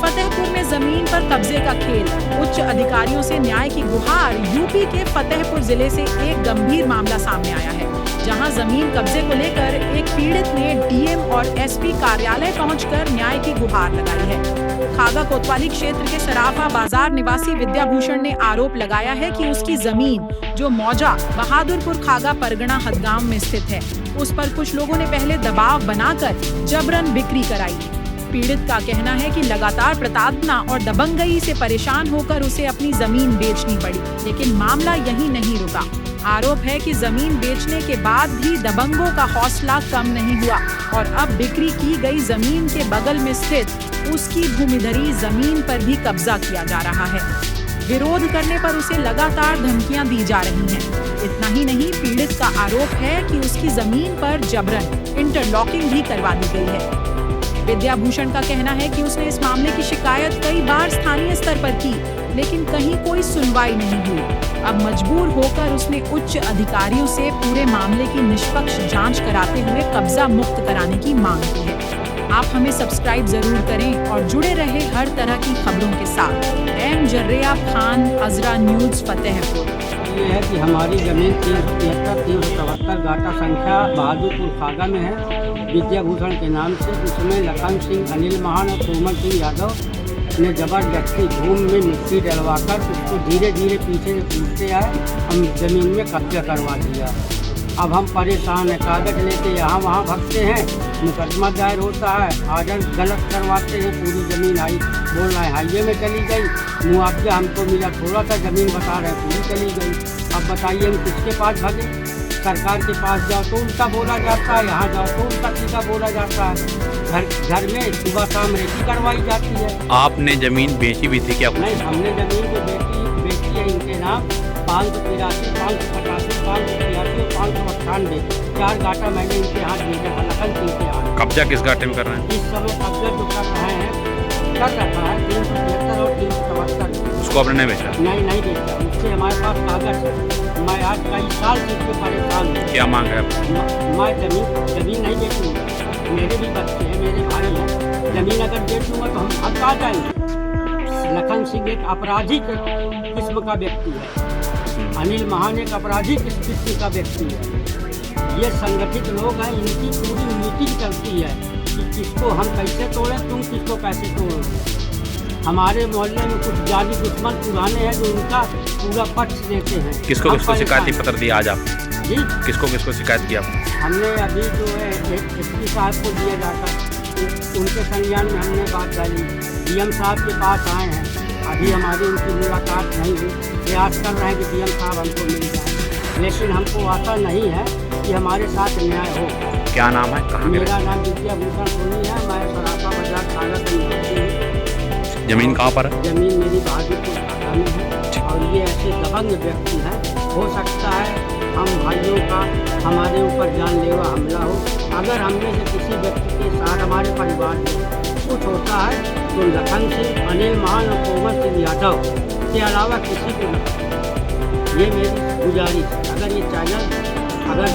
फतेहपुर में जमीन पर कब्जे का खेल, उच्च अधिकारियों से न्याय की गुहार। यूपी के फतेहपुर जिले से एक गंभीर मामला सामने आया है, जहां जमीन कब्जे को लेकर एक पीड़ित ने डीएम और एसपी कार्यालय पहुंचकर न्याय की गुहार लगाई है। खागा कोतवाली क्षेत्र के सराफा बाजार निवासी विद्याभूषण ने आरोप लगाया है कि उसकी जमीन, जो मौजा बहादुरपुर खागा परगना हदगांव में स्थित है, उस पर कुछ लोगों ने पहले दबाव बनाकर जबरन बिक्री कराई। पीड़ित का कहना है कि लगातार प्रताड़ना और दबंगई से परेशान होकर उसे अपनी जमीन बेचनी पड़ी, लेकिन मामला यहीं नहीं रुका। आरोप है कि जमीन बेचने के बाद भी दबंगों का हौसला कम नहीं हुआ और अब बिक्री की गई जमीन के बगल में स्थित उसकी भूमिधरी जमीन पर भी कब्जा किया जा रहा है। विरोध करने पर उसे लगातार धमकियां दी जा रही हैं। इतना ही नहीं, पीड़ित का आरोप है कि उसकी जमीन पर जबरन इंटरलॉकिंग भी करवा दी गई है। विद्याभूषण का कहना है कि उसने इस मामले की शिकायत कई बार स्थानीय स्तर पर की, लेकिन कहीं कोई सुनवाई नहीं हुई। अब मजबूर होकर उसने उच्च अधिकारियों से पूरे मामले की निष्पक्ष जांच कराते हुए कब्जा मुक्त कराने की मांग की है। आप हमें सब्सक्राइब जरूर करें और जुड़े रहे हर तरह की खबरों के साथ। एम जर्रिया खान, अजरा न्यूज, फतेहपुर। ये है कि हमारी जमीन 373 गाटा संख्या बहादुरपुर खागा में है, विद्याभूषण के नाम से। उसमें लखन सिंह, अनिल महान और कोमल सिंह यादव ने जबरदस्ती धूम में मिट्टी डलवाकर उसको धीरे धीरे पीछे से पूछते आए, हम ज़मीन में कब्जा करवा दिया। अब हम परेशान हैं, कागज लेके यहाँ वहाँ भगते हैं, मुकदमा दायर होता है, आर्डर गलत करवाते हैं, पूरी ज़मीन बोल रहे हैं हाईवे में चली गई, मुआवजा हमको मिला थोड़ा सा, ज़मीन बता रहे पूरी चली गई। अब बताइए हम किसके पास भागे? सरकार के पास जाओ तो उल्टा बोला जाता है, यहाँ जाओ तो उल्टा सीधा बोला जाता है। घर में सुबह शाम रेकी करवाई जाती है। आपने जमीन बेची भी थी क्या? नहीं, हमने जमीन को बेची है इनके नाम 583, 585, 583 और 598 4 गाटा मैंने इनके हाथ भेजा था, लखन सिंह के हाथ। कब्जा किस गाटे में कर रहे हैं? इस समय कब्जा जो कर रहे हैं, कर रखा है 373 और 374। उसको आपने नहीं बेचा? नहीं बेचा, उससे हमारे पास कागज है। मैं आज कई साल से इससे परेशान हूँ। क्या मांग है आपकी? मैं जमीन नहीं बेचूँगा, मेरे भी बच्चे हैं, मेरे भाई हैं। जमीन अगर बेचूँगा तो हम अब आ जाएंगे। लखन सिंह एक आपराधिक किस्म का व्यक्ति है, अनिल महान एक आपराधिक किस्म का व्यक्ति है। ये संगठित लोग हैं, इनकी पूरी मीटिंग चलती है कि किसको हम कैसे तोड़ें, तुम किसको कैसे तोड़ोगे। हमारे मोहल्ले में कुछ जाली दुश्मन पुराने हैं जो उनका पूरा पक्ष देते हैं। किसको शिकायती पत्र दिया आज आप? जी, किसको शिकायत किया? हमने अभी जो है एसपी साहब को दिया जाता, उनके संज्ञान में हमने बात डाली। डीएम साहब के पास आए हैं, अभी हमारी उनकी मुलाकात नहीं हुई। प्रयास कर रहे हैं कि डीएम साहब हमको मिल जाए, लेकिन हमको आशा नहीं है कि हमारे साथ न्याय हो। क्या नाम है? कहाँ? मेरा नाम विद्याभूषण सोनी है, मैं सराफा बाजार खागा का निवासी हूँ। जमीन कहाँ पर है? जमीन मेरी बहादुरपुर खागा में है और ये ऐसे दबंग व्यक्ति हैं, हो सकता है हम भाइयों का हमारे ऊपर जानलेवा हमला हो। अगर हमने से किसी व्यक्ति के साथ हमारे परिवार में कुछ होता है तो लखन सिंह, अनिल महान और कोमल सिंह यादव के अलावा किसी को न, ये मेरी गुजारिश है। अगर ये चैनल अगर